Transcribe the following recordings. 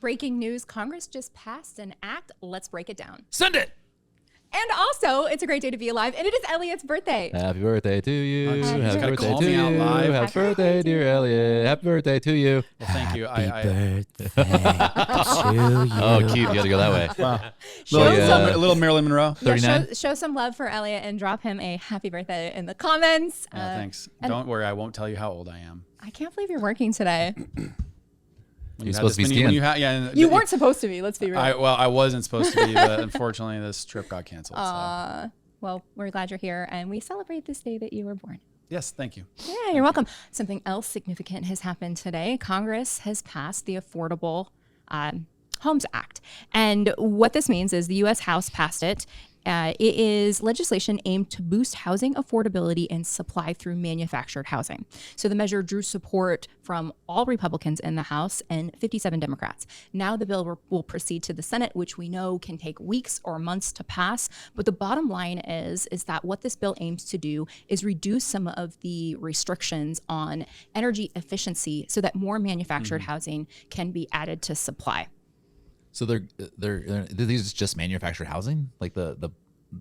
Breaking news, Congress just passed an act. Let's break it down. Send it. And also, it's a great day to be alive, and it is Elliot's birthday. Happy birthday to you. Happy Happy birthday call to me you. out live. Happy birthday, dear Elliot. Happy birthday to you. Well, thank you. Birthday to you. Oh, Keith, you got to go that way. Wow. Show A little Marilyn Monroe. 39? show some love for Elliot and drop him a happy birthday in the comments. Thanks. and- Don't worry, I won't tell you how old I am. I can't believe you're working today. When You're you had supposed to be this- skiing. when you had- yeah, You weren't supposed to be, let's be real. I wasn't supposed to be, but unfortunately, this trip got canceled. So. Well, we're glad you're here, and we celebrate this day that you were born. Yes, thank you. Yeah, you're welcome. Something else significant has happened today. Congress has passed the Affordable Homes Act. And what this means is the U.S. House passed it. It is legislation aimed to boost housing affordability and supply through manufactured housing. So the measure drew support from all Republicans in the House and 57 Democrats. Now the bill will proceed to the Senate, which we know can take weeks or months to pass. But the bottom line is that what this bill aims to do is reduce some of the restrictions on energy efficiency so that more manufactured housing can be added to supply. So these just manufactured housing, like the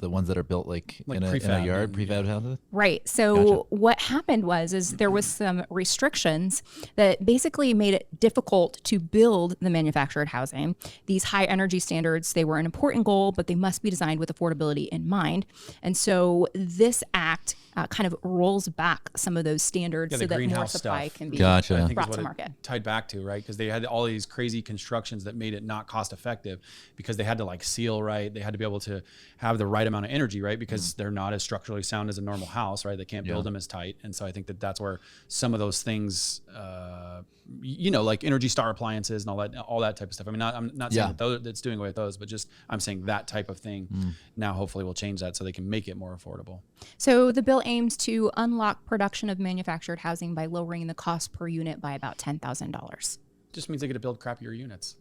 ones that are built like in a prefab, yard, prefab houses. Right. So Gotcha. what happened was there was some restrictions that basically made it difficult to build the manufactured housing. These high energy standards, they were an important goal, but they must be designed with affordability in mind. And so this act kind of rolls back some of those standards so that more greenhouse supply stuff. can be Gotcha. I think brought is to what market. it tied back to, right? Because they had all these crazy constructions that made it not cost effective because they had to like seal right. They had to be able to have the right amount of energy, right? Because they're not as structurally sound as a normal house, right? They can't build them as tight. And so I think that's where some of those things, like Energy Star appliances and all that type of stuff. I mean, I'm not saying that's doing away with those, but just I'm saying that type of thing now hopefully will change that so they can make it more affordable. So the bill aims to unlock production of manufactured housing by lowering the cost per unit by about $10,000. Just means they get to build crappier units.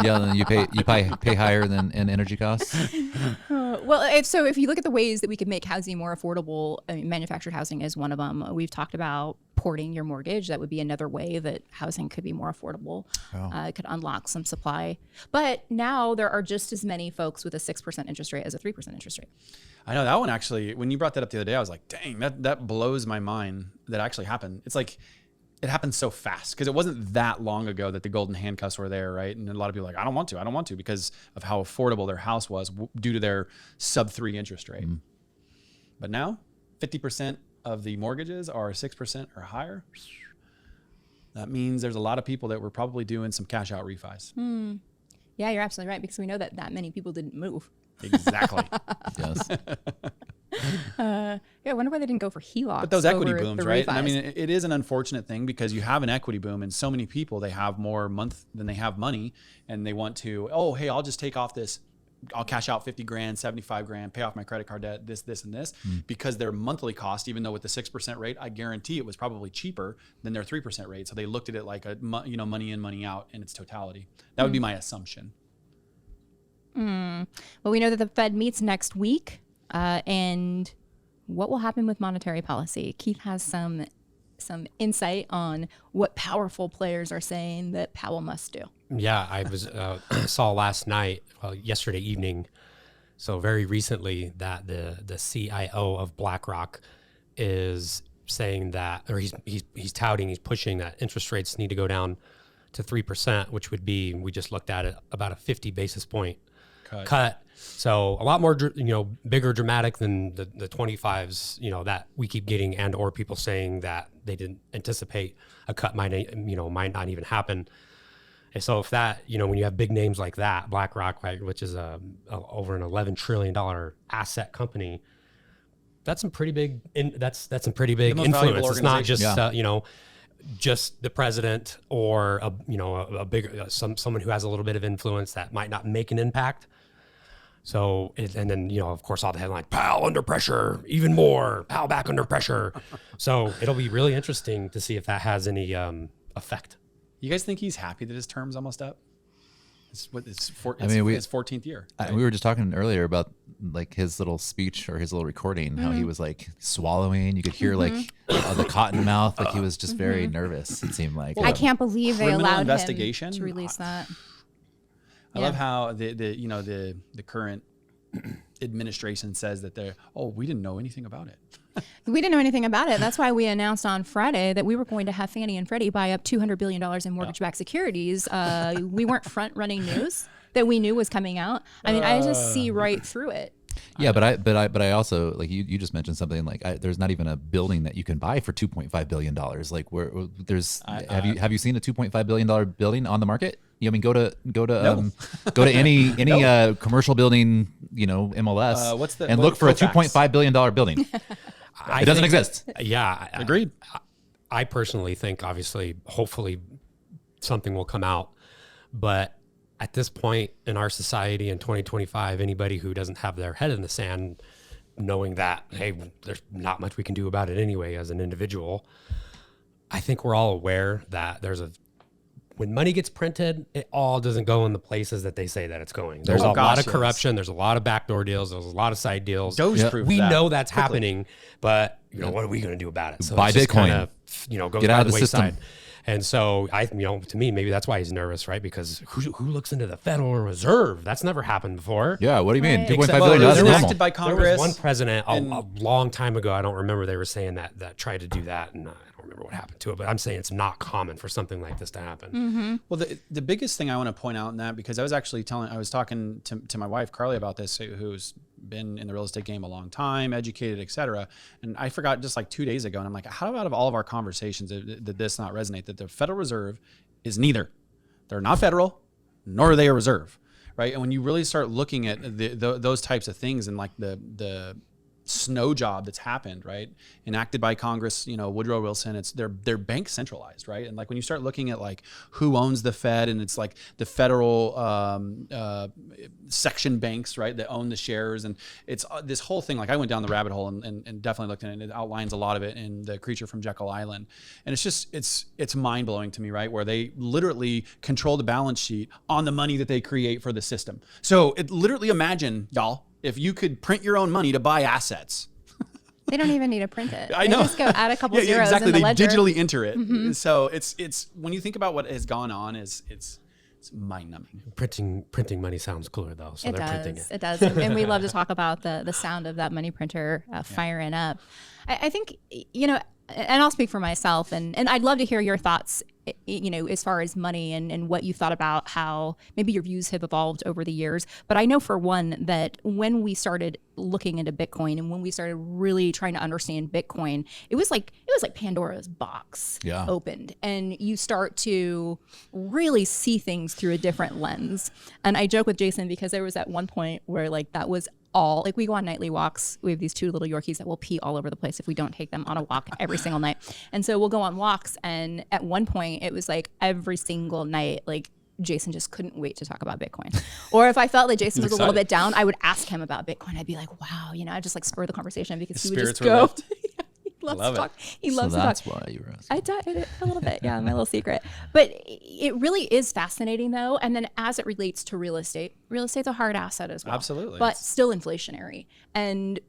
Yeah, then you pay higher than in energy costs. Well, if you look at the ways that we could make housing more affordable, I mean, manufactured housing is one of them. We've talked about porting your mortgage. That would be another way that housing could be more affordable. It could unlock some supply. But now there are just as many folks with a 6% interest rate as a 3% interest rate. I know that one actually, when you brought that up the other day, I was like, dang, that blows my mind that actually happened. It's like, it happened so fast because it wasn't that long ago that the golden handcuffs were there, right? And a lot of people are like, I don't want to because of how affordable their house was due to their sub-3 interest rate. But now 50% of the mortgages are 6% or higher. That means there's a lot of people that were probably doing some cash out refis. Yeah, you're absolutely right, because we know that many people didn't move. Exactly. Yes. Yeah, I wonder why they didn't go for HELOCs. But those equity over booms, the right? And I refis. mean, it is an unfortunate thing because you have an equity boom and so many people, they have more month than they have money and they want to, hey, I'll just take off this. I'll cash out 50 grand, 75 grand, pay off my credit card debt, this, and this, because their monthly cost, even though with the 6% rate, I guarantee it was probably cheaper than their 3% rate. So they looked at it like money in, money out in its totality. That would be my assumption. Well, we know that the Fed meets next week, and what will happen with monetary policy? Keith has some insight on what powerful players are saying that Powell must do. Yeah, I was saw last night, yesterday evening, so very recently, that the CIO of BlackRock is saying that, or he's touting, he's pushing that interest rates need to go down to 3%, which would be, we just looked at it, about a 50 basis point cut. So a lot more, bigger, dramatic than the 25s, that we keep getting, and or people saying that they didn't anticipate a cut might not even happen. And so if that, when you have big names like that, BlackRock, right, which is over an $11 trillion asset company, that's some pretty big. That's some pretty big influence. It's not just just the president or a bigger someone who has a little bit of influence that might not make an impact. So and then of course all the headlines: Powell under pressure, even more. Powell back under pressure. So it'll be really interesting to see if that has any effect. You guys think he's happy that his term's almost up? It's what it's for. I mean, his 14th year. Right? We were just talking earlier about like his little speech or his little recording, how he was like swallowing. You could hear like the cotton mouth, like he was just very nervous. It seemed like. I can't believe they Criminal allowed investigation? him to release that. I love how the current administration says that we didn't know anything about it. We didn't know anything about it. That's why we announced on Friday that we were going to have Fannie and Freddie buy up $200 billion in mortgage-backed securities. We weren't front-running news that we knew was coming out. I mean, I just see right through it. Yeah, but I also, like you just mentioned something like there's not even a building that you can buy for $2.5 billion. Like have you seen a $2.5 billion building on the market? I mean, go to any commercial building, MLS, look for a $2.5 billion building. It doesn't exist. Yeah, Agreed. I personally think, obviously, hopefully, something will come out, but at this point in our society in 2025, anybody who doesn't have their head in the sand, knowing that, hey, there's not much we can do about it anyway as an individual, I think we're all aware that when money gets printed, it all doesn't go in the places that they say that it's going. There's a lot of corruption. There's a lot of backdoor deals. There's a lot of side deals. We know that's happening, but what are we going to do about it? So buy Bitcoin. Kind of, goes Get out of the system. And so to me, maybe that's why he's nervous, right? Because who looks into the Federal Reserve? That's never happened before. Yeah. What do you mean? Right. $2.5 Well, billion. it was That's enacted by Congress. There was one president a long time ago. I don't remember. They were saying that tried to do that, and I don't remember what happened to it. But I'm saying it's not common for something like this to happen. Mm-hmm. Well, the biggest thing I want to point out in that, because I was talking to my wife Carly about this, who's been in the real estate game a long time, educated, et cetera. And I forgot just like 2 days ago. And I'm like, how out of all of our conversations did this not resonate? That the Federal Reserve is neither. They're not federal, nor are they a reserve, right? And when you really start looking at those types of things and like the snow job that's happened, right? Enacted by Congress, Woodrow Wilson, they're bank centralized, right? And like when you start looking at like who owns the Fed, and it's like the federal section banks, right, that own the shares, and it's this whole thing. Like I went down the rabbit hole and definitely looked at it, and it outlines a lot of it in The Creature from Jekyll Island. And it's just, it's mind blowing to me, right? Where they literally control the balance sheet on the money that they create for the system. So it literally, imagine, y'all, if you could print your own money to buy assets. They don't even need to print it. I know. They just go add a couple zeros exactly. in the They ledger. digitally enter it. Mm-hmm. So it's when you think about what has gone on, it's mind numbing. Printing money sounds cooler though, so they're printing it. It does. And we love to talk about the sound of that money printer firing up. I think, and I'll speak for myself, and I'd love to hear your thoughts, as far as money and what you thought about how maybe your views have evolved over the years. But I know for one that when we started looking into Bitcoin and when we started really trying to understand Bitcoin, it was like Pandora's box opened, and you start to really see things through a different lens. And I joke with Jason because there was at one point where like that was all, like we go on nightly walks. We have these two little Yorkies that will pee all over the place if we don't take them on a walk every single night. And so we'll go on walks, and at one point it was like every single night, like Jason just couldn't wait to talk about Bitcoin. Or if I felt like Jason was a little bit down, I would ask him about Bitcoin. I'd be like, wow, I'd just like spur the conversation because he would just go. He loves to talk. He loves to talk. That's why you were asking. I did a little bit. Yeah, my little secret. But it really is fascinating though. And then as it relates to real estate's a hard asset as well. Absolutely. But still inflationary. And,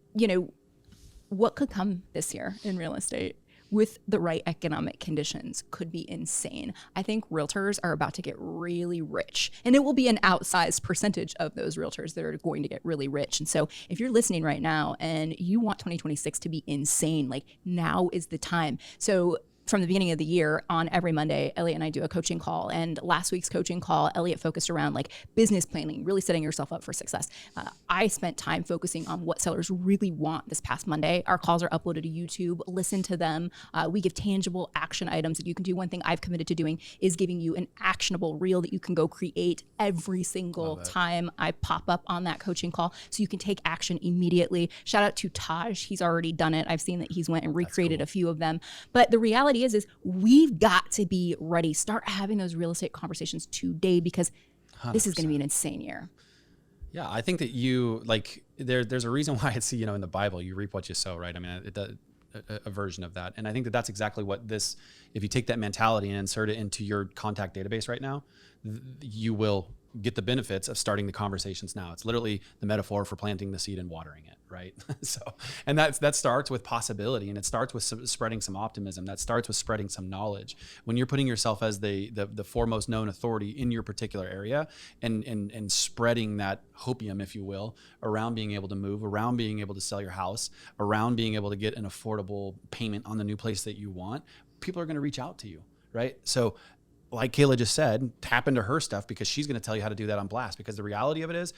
what could come this year in real estate with the right economic conditions could be insane. I think realtors are about to get really rich, and it will be an outsized percentage of those realtors that are going to get really rich. And so if you're listening right now and you want 2026 to be insane, like now is the time. So from the beginning of the year, on every Monday, Elliot and I do a coaching call. And last week's coaching call, Elliot focused around like business planning, really setting yourself up for success. I spent time focusing on what sellers really want this past Monday. Our calls are uploaded to YouTube. Listen to them. We give tangible action items that you can do. One thing I've committed to doing is giving you an actionable reel that you can go create every single time I pop up on that coaching call, so you can take action immediately. Shout out to Taj. He's already done it. I've seen that he's went and recreated a few of them. But the reality is we've got to be ready. Start having those real estate conversations today, because 100%. This is going to be an insane year. Yeah, I think that there's a reason why it's, in the Bible, you reap what you sow, right? I mean, a version of that. And I think that that's exactly what this if you take that mentality and insert it into your contact database right now, you will get the benefits of starting the conversations now. It's literally the metaphor for planting the seed and watering it, right? So, and that starts with possibility, and it starts with spreading some optimism. That starts with spreading some knowledge. When you're putting yourself as the foremost known authority in your particular area, and spreading that hopium, if you will, around being able to move, around being able to sell your house, around being able to get an affordable payment on the new place that you want, people are going to reach out to you, right? So, like Kayla just said, tap into her stuff, because she's going to tell you how to do that on blast. Because the reality of it is,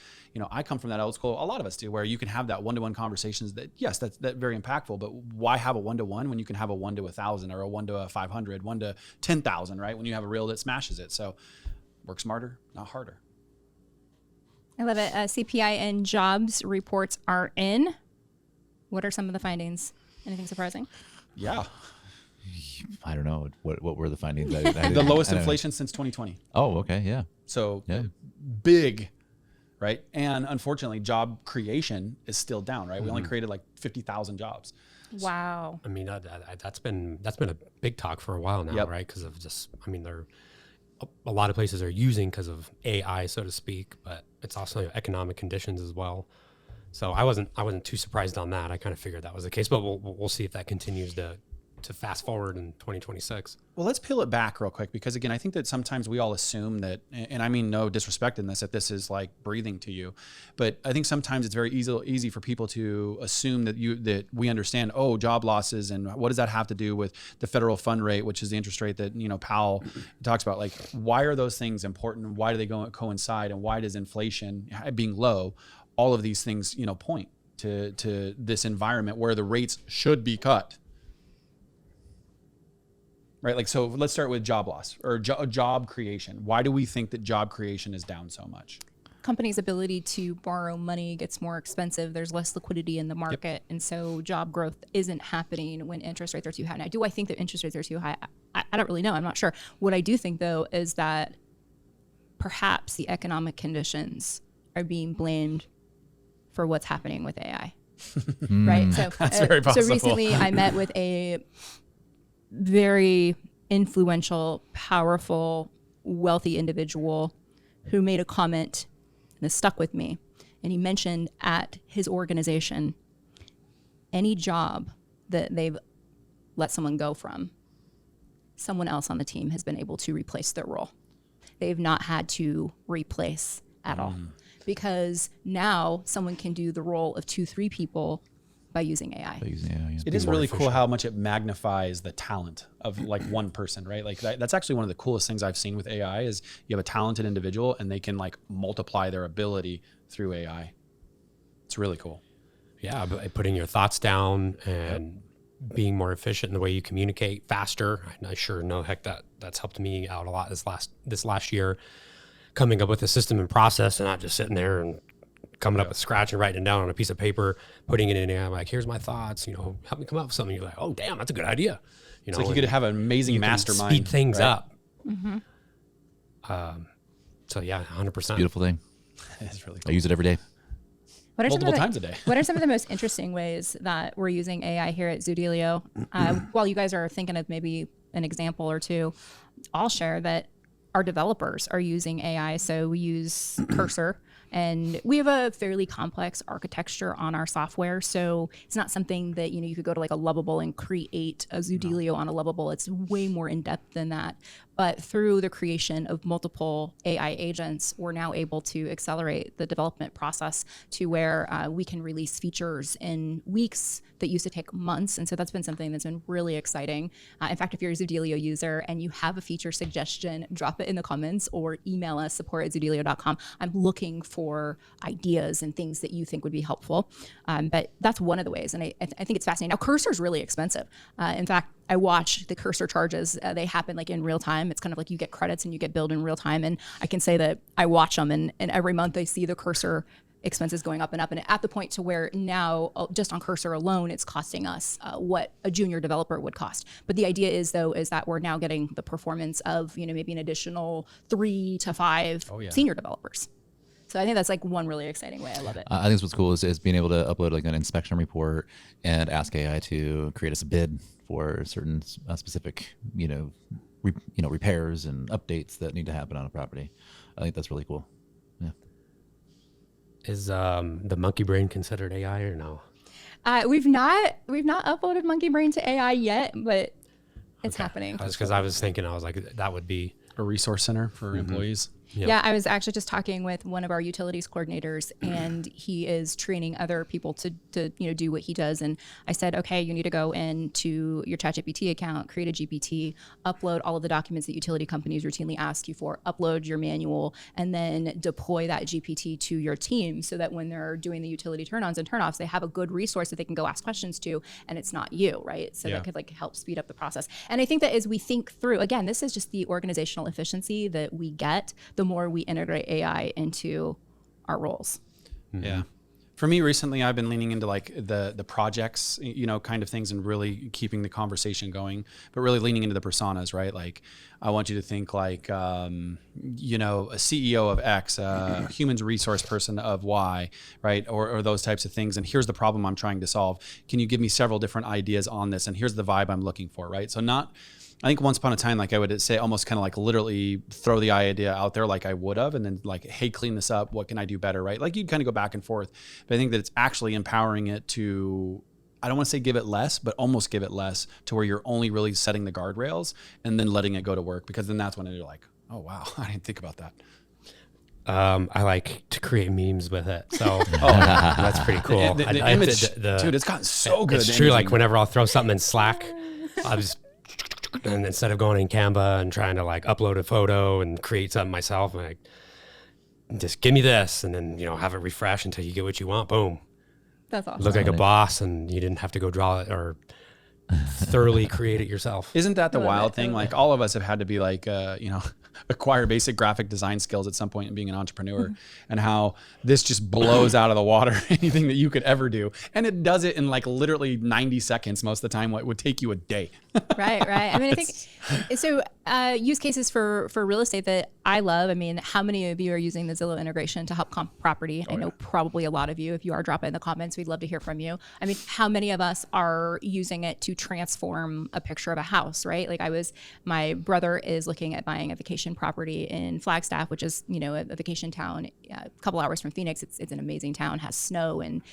I come from that old school, a lot of us do, where you can have that one-to-one conversations that, yes, that's very impactful, but why have a one-to-one when you can have a 1 to 1,000 or a 1 to 500, 1 to 10,000, right? When you have a reel that smashes it. So work smarter, not harder. I love it. CPI and jobs reports are in. What are some of the findings? Anything surprising? Yeah. I don't know. What were the findings? The lowest inflation since 2020. Oh, okay. Yeah. So Yeah. big, right? And unfortunately, job creation is still down, right? We only created like 50,000 jobs. Wow. I mean, that's been a big talk for a while now, Yep. right? Because of just, I mean, a lot of places are using because of AI, so to speak, but it's also economic conditions as well. So I wasn't too surprised on that. I kind of figured that was the case, but we'll see if that continues to fast forward in 2026. Well, let's peel it back real quick, because again, I think that sometimes we all assume that, and I mean no disrespect in this, that this is like breathing to you, but I think sometimes it's very easy for people to assume that we understand, job losses, and what does that have to do with the federal fund rate, which is the interest rate that Powell talks about. Like, why are those things important? Why do they coincide? And why does inflation being low, all of these things point to this environment where the rates should be cut? Right. Like, so let's start with job loss or job creation. Why do we think that job creation is down so much? Companies' ability to borrow money gets more expensive. There's less liquidity in the market. Yep. And so job growth isn't happening when interest rates are too high. Now, do I think that interest rates are too high? I don't really know. I'm not sure. What I do think, though, is that perhaps the economic conditions are being blamed for what's happening with AI. Right. So that's very possible. So recently I met with a very influential, powerful, wealthy individual who made a comment and it stuck with me. And he mentioned at his organization, any job that they've let someone go from, someone else on the team has been able to replace their role. They've not had to replace at all, because now someone can do the role of 2-3 people by using AI. It is really cool how much it magnifies the talent of like one person, right? Like that's actually one of the coolest things I've seen with AI is you have a talented individual and they can like multiply their ability through AI. It's really cool. Yeah, but putting your thoughts down and being more efficient in the way you communicate faster. I sure know, heck, that's helped me out a lot this last year, coming up with a system and process and not just sitting there and coming up with scratch and writing it down on a piece of paper, putting it in there. I'm like, here's my thoughts, help me come up with something. You're like, oh, damn, that's a good idea. It's like you could have an amazing mastermind. Speed things right? up. So yeah, 100%. Beautiful thing. It's really cool. I use it every day. Multiple times a day. What are some of the most interesting ways that we're using AI here at Zoodealio? While you guys are thinking of maybe an example or two, I'll share that our developers are using AI. So we use Cursor, and we have a fairly complex architecture on our software. So it's not something that, you could go to like a Lovable and create a Zoodealio on a Lovable. It's way more in depth than that. But through the creation of multiple AI agents, we're now able to accelerate the development process to where we can release features in weeks that used to take months. And so that's been something that's been really exciting. In fact, if you're a Zoodealio user and you have a feature suggestion, drop it in the comments or email us, support@zoodealio.com. I'm looking for ideas and things that you think would be helpful. But that's one of the ways. And I think it's fascinating. Now, Cursor is really expensive. In fact, I watch the Cursor charges. They happen like in real time. It's kind of like you get credits and you get billed in real time. And I can say that I watch them and every month I see the Cursor expenses going up and up. And at the point to where now just on Cursor alone, it's costing us what a junior developer would cost. But the idea is that we're now getting the performance of, maybe an additional 3 to 5 senior developers. So I think that's like one really exciting way. I love it. I think what's cool is being able to upload like an inspection report and ask AI to create us a bid for certain specific, repairs and updates that need to happen on a property. I think that's really cool. Yeah. Is the monkey brain considered AI or no? We've not uploaded Monkey Brain to AI yet, but it's happening. That's because I was thinking, I was like, that would be A resource center for employees. Yeah, I was actually just talking with one of our utilities coordinators, and he is training other people to do what he does. And I said, okay, you need to go into your ChatGPT account, create a GPT, upload all of the documents that utility companies routinely ask you for, upload your manual, and then deploy that GPT to your team so that when they're doing the utility turn-ons and turn-offs, they have a good resource that they can go ask questions to, and it's not you, right? So that could help speed up the process. And I think that as we think through, again, this is just the organizational efficiency that we get the more we integrate AI into our roles. Yeah. For me recently, I've been leaning into the projects, kind of things, and really keeping the conversation going, but really leaning into the personas, right? Like, I want you to think like, a CEO of X, a humans resource person of Y, right? Or those types of things. And here's the problem I'm trying to solve. Can you give me several different ideas on this? And here's the vibe I'm looking for, right? So I think once upon a time, I would say almost kind of literally throw the idea out there like I would have, and then hey, clean this up. What can I do better, right? You'd kind of go back and forth. But I think that it's actually empowering it to, I don't want to say give it less, but almost give it less to where you're only really setting the guardrails and then letting it go to work, because then that's when you're like, oh, wow, I didn't think about that. I like to create memes with it. So that's pretty cool. The image, dude, it's gotten so good. It's true. Whenever I'll throw something in Slack, and instead of going in Canva and trying to upload a photo and create something myself, I'm like, just give me this, and then have it refresh until you get what you want. Boom. That's awesome. Look like a boss, and you didn't have to go draw it or thoroughly create it yourself. Isn't that the wild thing? All of us have had to be acquire basic graphic design skills at some point in being an entrepreneur, and how this just blows out of the water anything that you could ever do. And it does it in literally 90 seconds most of the time, what would take you a day. Right. I mean, I think so. Use cases for real estate that I love. I mean, how many of you are using the Zillow integration to help comp property? I know probably a lot of you. If you are, drop it in the comments. We'd love to hear from you. I mean, how many of us are using it to transform a picture of a house, right? My brother is looking at buying a vacation property in Flagstaff, which is, a vacation town, a couple hours from Phoenix. It's an amazing town, has snow, and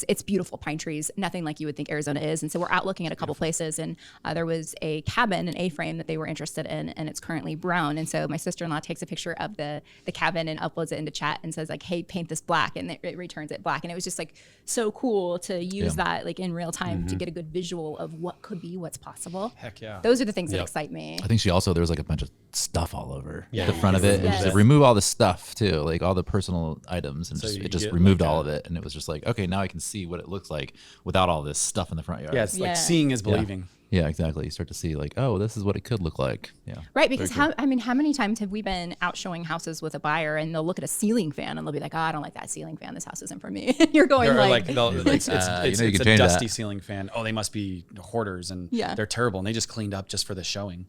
it's beautiful, pine trees, nothing like you would think Arizona is. And so we're out looking at a couple places, and there was a cabin, an A-frame that they were interested in, and it's currently brown. And so my sister-in-law takes a picture of the cabin and uploads it into chat and says hey, paint this black, and it returns it black. And it was just so cool to use that in real time to get a good visual of what could be, what's possible. Heck yeah. Those are the things that excite me. I think there was a bunch of stuff all over the front of it. Yes. And just remove all the stuff too, all the personal items, and So it you just get removed all of it. And it was just okay, now I can see what it looks like without all this stuff in the front yard. Yeah, it's seeing is believing. Yeah, exactly. You start to see oh, this is what it could look like. Yeah. Right, because how many times have we been out showing houses with a buyer, and they'll look at a ceiling fan and they'll be like, oh, I don't like that ceiling fan. This house isn't for me. You're going it's you a can change dusty that. ceiling fan. Oh, they must be hoarders, and Yeah. they're terrible, and they just cleaned up just for the showing.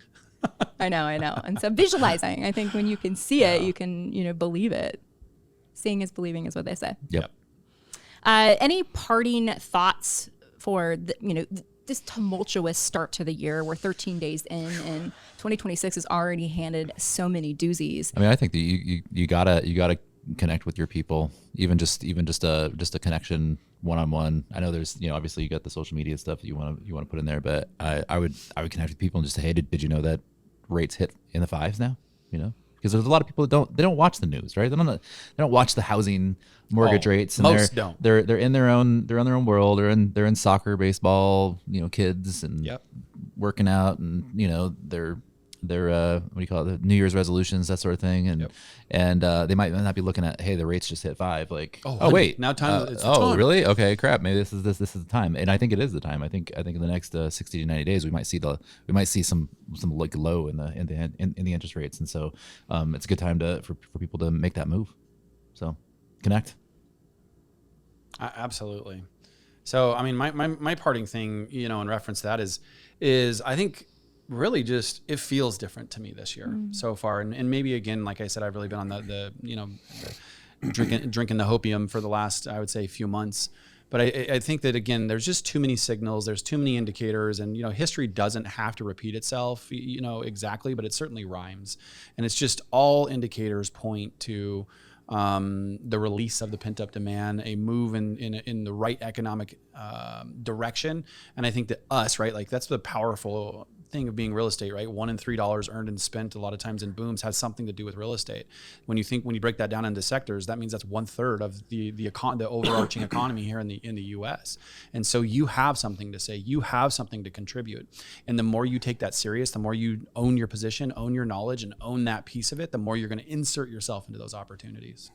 I know. And so visualizing, I think when you can see it, you can, believe it. Seeing is believing is what they say. Yep. Any parting thoughts for this tumultuous start to the year? We're 13 days in, and 2026 has already handed so many doozies. I mean, I think that you gotta connect with your people, even just a connection one-on-one. I know there's obviously you got the social media stuff that you want to put in there, but I would connect with people and just say, hey, did you know that rates hit in the 5s now? Because there's a lot of people that don't watch the news, right? They don't watch the housing mortgage rates, and most don't. They're in their own world. They're in soccer, baseball, kids, and working out, and they're what do you call it, the New Year's resolutions, that sort of thing, and they might not be looking at, hey, the rates just hit 5, oh wait, now time. It's the oh time. really, okay, crap, maybe this is the time. And I think it is the time. I think in the next 60 to 90 days we might see some low in the interest rates, and so it's a good time for people to make that move. So connect. Absolutely. So I mean, my parting thing, in reference to that is I think really just it feels different to me this year so far, and maybe again, like I said, I've really been on the drinking the hopium for the last, I would say, few months, But I think that, again, there's just too many signals. There's too many indicators. And, history doesn't have to repeat itself, exactly, but it certainly rhymes. And it's just all indicators point to the release of the pent up demand, a move in the right economic direction. And I think that right, like that's the powerful thing of being real estate, right? $1 in $3 earned and spent a lot of times in booms has something to do with real estate. When you break that down into sectors, that means that's 1/3 of the overarching economy here in the U.S. And so you have something to say, you have something to contribute. And the more you take that serious, the more you own your position, own your knowledge, and own that piece of it, the more you're going to insert yourself into those opportunities.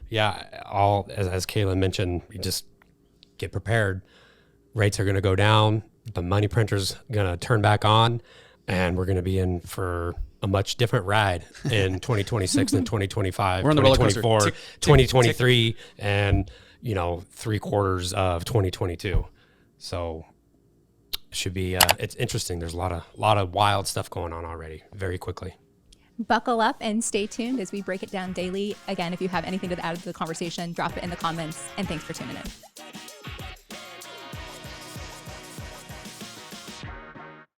Yeah, as Kayla mentioned, you just get prepared. Rates are going to go down. The money printer's going to turn back on, and we're going to be in for a much different ride in 2026 than 2025, We're on the 2024, roller coaster. 2023, and 3/4 of 2022. So it should be it's interesting. There's a lot of wild stuff going on already very quickly. Buckle up and stay tuned as we break it down daily. Again, if you have anything to add to the conversation, drop it in the comments, and thanks for tuning in.